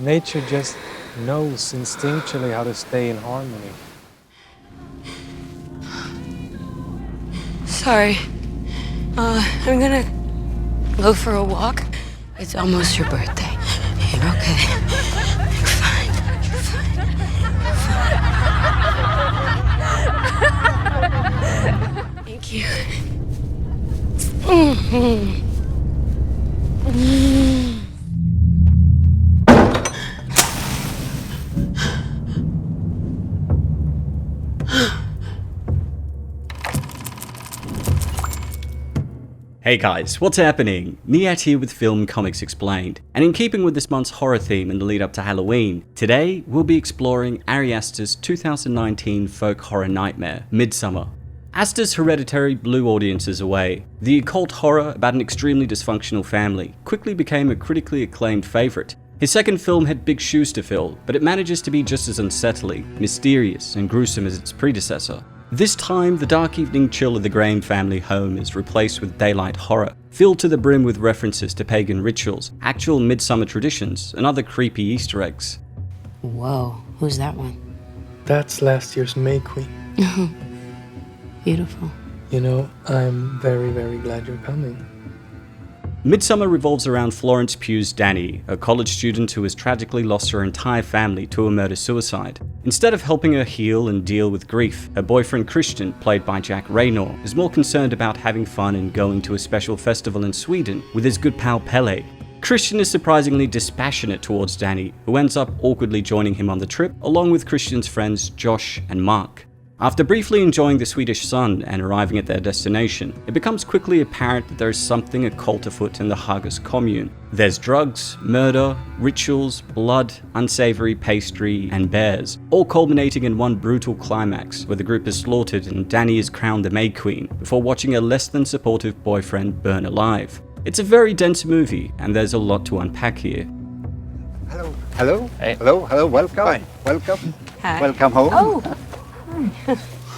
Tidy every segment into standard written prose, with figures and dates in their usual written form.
Nature just knows instinctually how to stay in harmony. Sorry. I'm gonna go for a walk. It's almost your birthday. You're okay. You're fine. You're fine. You're fine. Thank you. Hey guys, what's happening? Nihat here with Film Comics Explained, and in keeping with this month's horror theme in the lead up to Halloween, today we'll be exploring Ari Aster's 2019 folk horror nightmare, Midsommar. Aster's Hereditary blew audiences away. The occult horror about an extremely dysfunctional family quickly became a critically acclaimed favourite. His second film had big shoes to fill, but it manages to be just as unsettling, mysterious, and gruesome as its predecessor. This time, the dark evening chill of the Graham family home is replaced with daylight horror, filled to the brim with references to pagan rituals, actual midsummer traditions, and other creepy Easter eggs. Whoa, who's that one? That's last year's May Queen. Beautiful. You know, I'm very, very glad you're coming. Midsommar revolves around Florence Pugh's Dani, a college student who has tragically lost her entire family to a murder-suicide. Instead of helping her heal and deal with grief, her boyfriend Christian, played by Jack Raynor, is more concerned about having fun and going to a special festival in Sweden with his good pal Pelle. Christian is surprisingly dispassionate towards Dani, who ends up awkwardly joining him on the trip, along with Christian's friends Josh and Mark. After briefly enjoying the Swedish sun and arriving at their destination, it becomes quickly apparent that there is something occult afoot in the Hagas commune. There's drugs, murder, rituals, blood, unsavory pastry, and bears, all culminating in one brutal climax where the group is slaughtered and Dani is crowned the May Queen before watching a less than supportive boyfriend burn alive. It's a very dense movie, and there's a lot to unpack here. Hello. Hello. Hey. Hello. Hello. Welcome. Hi. Welcome. Hi. Welcome home. Oh,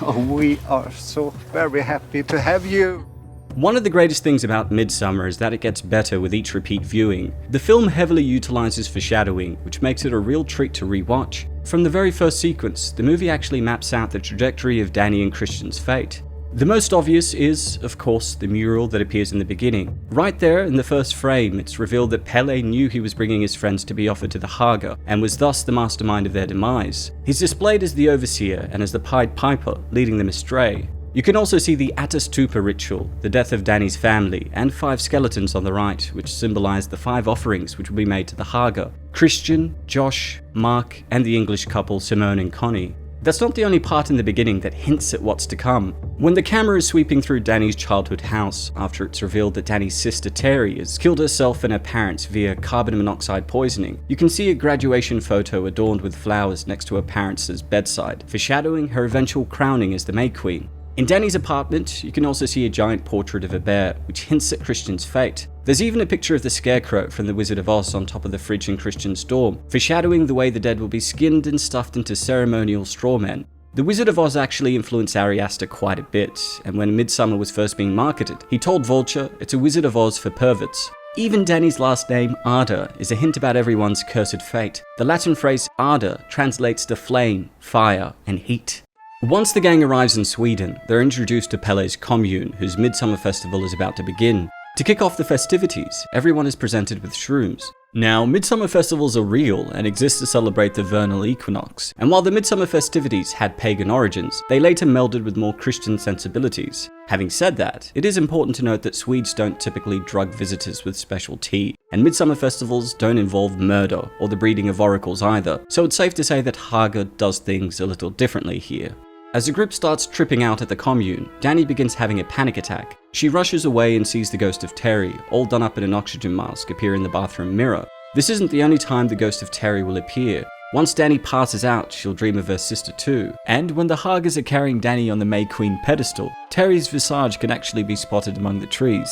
Oh, we are so very happy to have you. One of the greatest things about Midsommar is that it gets better with each repeat viewing. The film heavily utilizes foreshadowing, which makes it a real treat to rewatch. From the very first sequence, the movie actually maps out the trajectory of Dani and Christian's fate. The most obvious is, of course, the mural that appears in the beginning. Right there in the first frame, it's revealed that Pelle knew he was bringing his friends to be offered to the Haga, and was thus the mastermind of their demise. He's displayed as the overseer and as the Pied Piper, leading them astray. You can also see the Atastupa ritual, the death of Dani's family, and 5 skeletons on the right, which symbolize the 5 offerings which will be made to the Haga: Christian, Josh, Mark, and the English couple Simone and Connie. That's not the only part in the beginning that hints at what's to come. When the camera is sweeping through Dani's childhood house, after it's revealed that Dani's sister Terry has killed herself and her parents via carbon monoxide poisoning, you can see a graduation photo adorned with flowers next to her parents' bedside, foreshadowing her eventual crowning as the May Queen. In Dani's apartment, you can also see a giant portrait of a bear, which hints at Christian's fate. There's even a picture of the Scarecrow from The Wizard of Oz on top of the fridge in Christian's dorm, foreshadowing the way the dead will be skinned and stuffed into ceremonial straw men. The Wizard of Oz actually influenced Ari Aster quite a bit, and when Midsommar was first being marketed, he told Vulture it's a Wizard of Oz for perverts. Even Dani's last name, Arda, is a hint about everyone's cursed fate. The Latin phrase Arda translates to flame, fire, and heat. Once the gang arrives in Sweden, they're introduced to Pelle's commune, whose midsummer festival is about to begin. To kick off the festivities, everyone is presented with shrooms. Now, midsummer festivals are real and exist to celebrate the vernal equinox, and while the midsummer festivities had pagan origins, they later melded with more Christian sensibilities. Having said that, it is important to note that Swedes don't typically drug visitors with special tea, and midsummer festivals don't involve murder or the breeding of oracles either, so it's safe to say that Haga does things a little differently here. As the group starts tripping out at the commune, Dani begins having a panic attack. She rushes away and sees the ghost of Terry, all done up in an oxygen mask, appear in the bathroom mirror. This isn't the only time the ghost of Terry will appear. Once Dani passes out, she'll dream of her sister too. And when the Hagas are carrying Dani on the May Queen pedestal, Terry's visage can actually be spotted among the trees.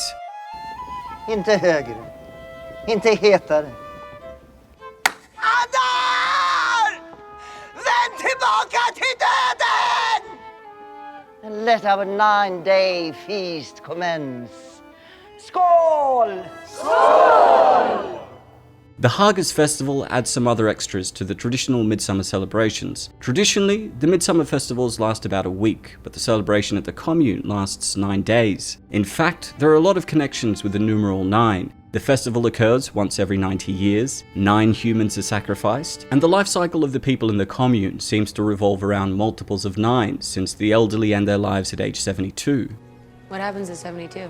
Inte högre. Inte hetare. Andar! Vänd tillbaka till döden! And let our 9-day feast commence. Skål! Skål! The Hagas festival adds some other extras to the traditional midsummer celebrations. Traditionally, the midsummer festivals last about a week, but the celebration at the commune lasts 9 days. In fact, there are a lot of connections with the numeral 9. The festival occurs once every 90 years, 9 humans are sacrificed, and the life cycle of the people in the commune seems to revolve around multiples of 9 since the elderly end their lives at age 72. What happens at 72?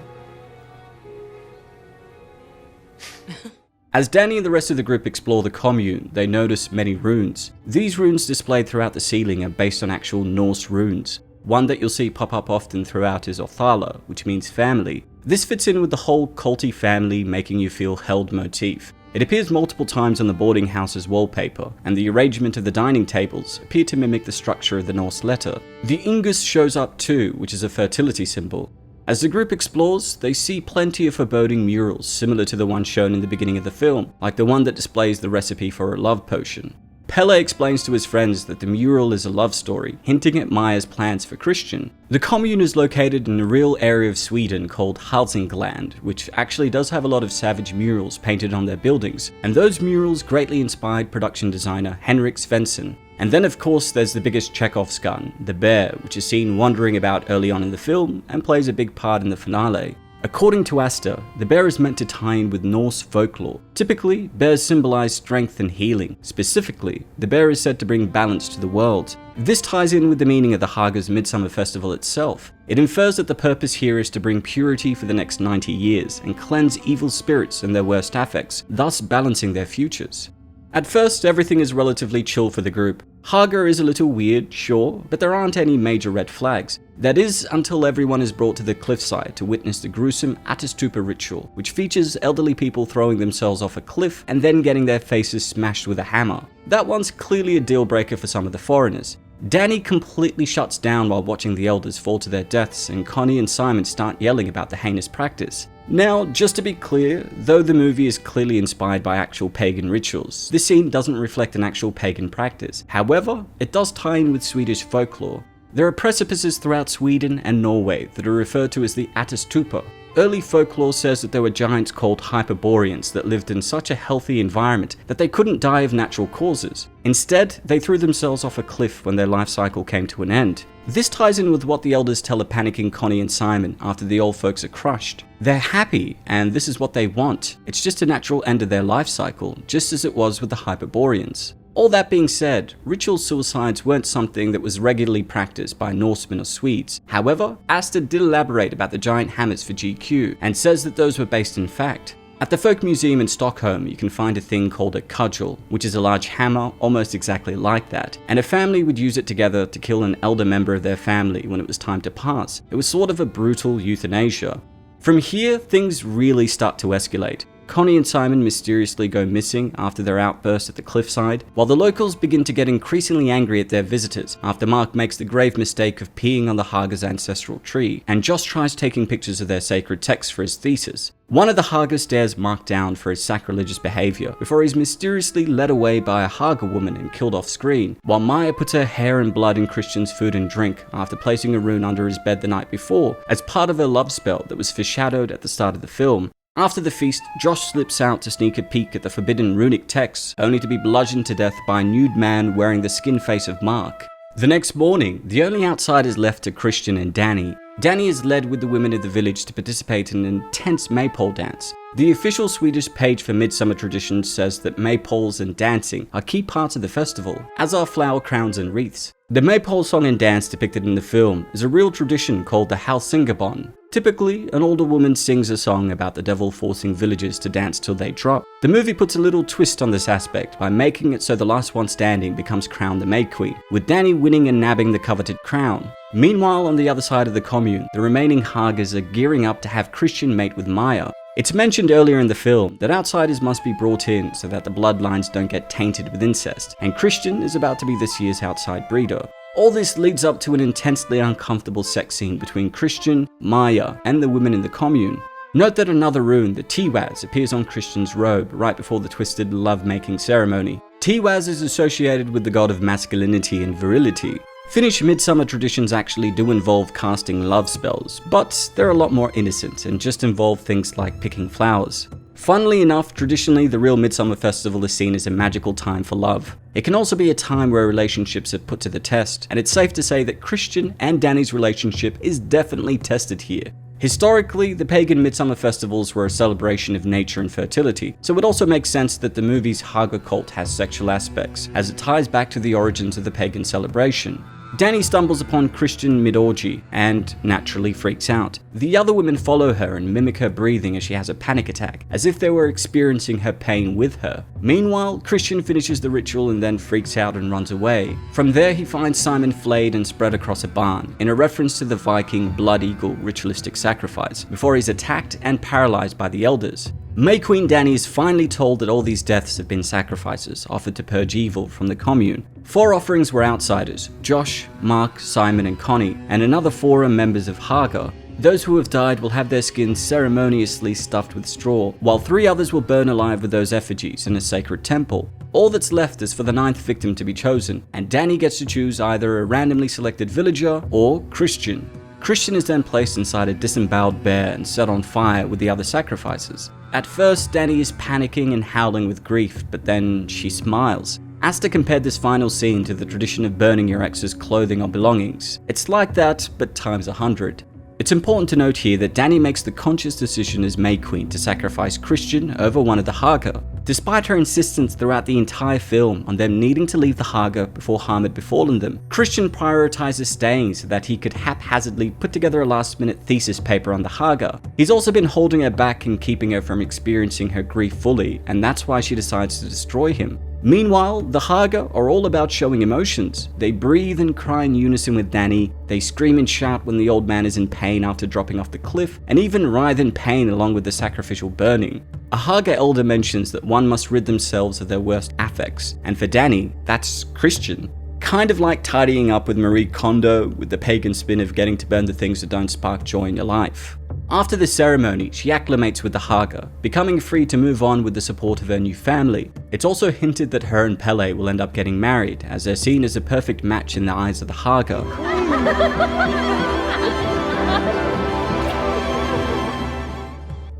As Danny and the rest of the group explore the commune, they notice many runes. These runes displayed throughout the ceiling are based on actual Norse runes. One that you'll see pop up often throughout is Othala, which means family. This fits in with the whole culty family making you feel held motif. It appears multiple times on the boarding house's wallpaper, and the arrangement of the dining tables appear to mimic the structure of the Norse letter. The Ingus shows up too, which is a fertility symbol. As the group explores, they see plenty of foreboding murals similar to the one shown in the beginning of the film, like the one that displays the recipe for a love potion. Pelle explains to his friends that the mural is a love story, hinting at Maya's plans for Christian. The commune is located in a real area of Sweden called Hälsingland, which actually does have a lot of savage murals painted on their buildings, and those murals greatly inspired production designer Henrik Svensson. And then of course there's the biggest Chekhov's gun, the bear, which is seen wandering about early on in the film and plays a big part in the finale. According to Asta, the bear is meant to tie in with Norse folklore. Typically, bears symbolize strength and healing. Specifically, the bear is said to bring balance to the world. This ties in with the meaning of the Haga's Midsummer Festival itself. It infers that the purpose here is to bring purity for the next 90 years and cleanse evil spirits and their worst affects, thus balancing their futures. At first, everything is relatively chill for the group. Haga is a little weird, sure, but there aren't any major red flags. That is, until everyone is brought to the cliffside to witness the gruesome Ättestupa ritual, which features elderly people throwing themselves off a cliff and then getting their faces smashed with a hammer. That one's clearly a deal breaker for some of the foreigners. Danny completely shuts down while watching the elders fall to their deaths, and Connie and Simon start yelling about the heinous practice. Now, just to be clear, though the movie is clearly inspired by actual pagan rituals, this scene doesn't reflect an actual pagan practice. However, it does tie in with Swedish folklore. There are precipices throughout Sweden and Norway that are referred to as the Ättestupa. Early folklore says that there were giants called Hyperboreans that lived in such a healthy environment that they couldn't die of natural causes. Instead, they threw themselves off a cliff when their life cycle came to an end. This ties in with what the elders tell a panicking Connie and Simon after the old folks are crushed. They're happy, and this is what they want. It's just a natural end of their life cycle, just as it was with the Hyperboreans. All that being said, ritual suicides weren't something that was regularly practiced by Norsemen or Swedes. However, Asta did elaborate about the giant hammers for GQ, and says that those were based in fact. At the Folk Museum in Stockholm, you can find a thing called a cudgel, which is a large hammer almost exactly like that, and a family would use it together to kill an elder member of their family when it was time to pass. It was sort of a brutal euthanasia. From here, things really start to escalate. Connie and Simon mysteriously go missing after their outburst at the cliffside, while the locals begin to get increasingly angry at their visitors after Mark makes the grave mistake of peeing on the Haga's ancestral tree, and Josh tries taking pictures of their sacred texts for his thesis. One of the Hagas stares Mark down for his sacrilegious behavior before he's mysteriously led away by a Haga woman and killed off screen, while Maya puts her hair and blood in Christian's food and drink after placing a rune under his bed the night before as part of her love spell that was foreshadowed at the start of the film. After the feast, Josh slips out to sneak a peek at the forbidden runic texts, only to be bludgeoned to death by a nude man wearing the skin face of Mark. The next morning, the only outsiders left are Christian and Danny. Danny is led with the women of the village to participate in an intense maypole dance. The official Swedish page for midsummer traditions says that maypoles and dancing are key parts of the festival, as are flower crowns and wreaths. The maypole song and dance depicted in the film is a real tradition called the Hälsingabon. Typically, an older woman sings a song about the devil forcing villagers to dance till they drop. The movie puts a little twist on this aspect by making it so the last one standing becomes crowned the May Queen, with Danny winning and nabbing the coveted crown. Meanwhile, on the other side of the commune, the remaining Hagas are gearing up to have Christian mate with Maya. It's mentioned earlier in the film that outsiders must be brought in so that the bloodlines don't get tainted with incest, and Christian is about to be this year's outside breeder. All this leads up to an intensely uncomfortable sex scene between Christian, Maya, and the women in the commune. Note that another rune, the Tiwaz, appears on Christian's robe right before the twisted love-making ceremony. Tiwaz is associated with the god of masculinity and virility. Finnish midsummer traditions actually do involve casting love spells, but they're a lot more innocent and just involve things like picking flowers. Funnily enough, traditionally, the real Midsummer Festival is seen as a magical time for love. It can also be a time where relationships are put to the test, and it's safe to say that Christian and Danny's relationship is definitely tested here. Historically, the pagan midsummer festivals were a celebration of nature and fertility, so it also makes sense that the movie's Haga cult has sexual aspects, as it ties back to the origins of the pagan celebration. Danny stumbles upon Christian mid-orgy and naturally freaks out. The other women follow her and mimic her breathing as she has a panic attack, as if they were experiencing her pain with her. Meanwhile, Christian finishes the ritual and then freaks out and runs away. From there, he finds Simon flayed and spread across a barn, in a reference to the Viking blood eagle ritualistic sacrifice, before he's attacked and paralyzed by the elders. May Queen Danny is finally told that all these deaths have been sacrifices offered to purge evil from the commune. 4 offerings were outsiders: Josh, Mark, Simon and Connie, and another 4 are members of Haga. Those who have died will have their skins ceremoniously stuffed with straw, while 3 others will burn alive with those effigies in a sacred temple. All that's left is for the 9th victim to be chosen, and Danny gets to choose either a randomly selected villager or Christian. Christian is then placed inside a disemboweled bear and set on fire with the other sacrifices. At first, Danny is panicking and howling with grief, but then she smiles. Asta compared this final scene to the tradition of burning your ex's clothing or belongings. It's like that, but times 100. It's important to note here that Danny makes the conscious decision as May Queen to sacrifice Christian over one of the Haga, despite her insistence throughout the entire film on them needing to leave the Haga before harm had befallen them. Christian prioritizes staying so that he could haphazardly put together a last-minute thesis paper on the Haga. He's also been holding her back and keeping her from experiencing her grief fully, and that's why she decides to destroy him. Meanwhile, the Haga are all about showing emotions. They breathe and cry in unison with Danny, they scream and shout when the old man is in pain after dropping off the cliff, and even writhe in pain along with the sacrificial burning. A Haga elder mentions that one must rid themselves of their worst affects, and for Danny, that's Christian. Kind of like tidying up with Marie Kondo, with the pagan spin of getting to burn the things that don't spark joy in your life. After the ceremony, she acclimates with the Haga, becoming free to move on with the support of her new family. It's also hinted that her and Pele will end up getting married, as they're seen as a perfect match in the eyes of the Haga.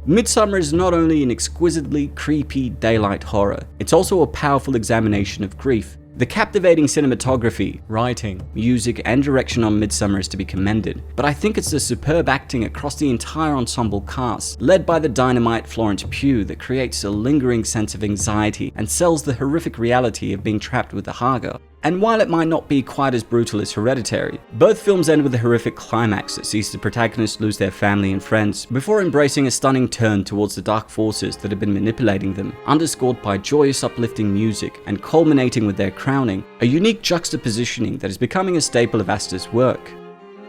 Midsummer is not only an exquisitely creepy daylight horror, it's also a powerful examination of grief. The captivating cinematography, writing, music, and direction on Midsummer is to be commended, but I think it's the superb acting across the entire ensemble cast, led by the dynamite Florence Pugh, that creates a lingering sense of anxiety and sells the horrific reality of being trapped with the Haga. And while it might not be quite as brutal as Hereditary, both films end with a horrific climax that sees the protagonists lose their family and friends, before embracing a stunning turn towards the dark forces that have been manipulating them, underscored by joyous uplifting music and culminating with their crowning, a unique juxtapositioning that is becoming a staple of Asta's work.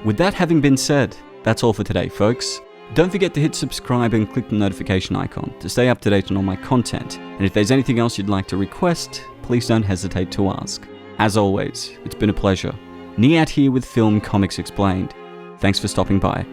With that having been said, that's all for today, folks. Don't forget to hit subscribe and click the notification icon to stay up to date on all my content, and if there's anything else you'd like to request, please don't hesitate to ask. As always, it's been a pleasure. Nihat here with Film Comics Explained. Thanks for stopping by.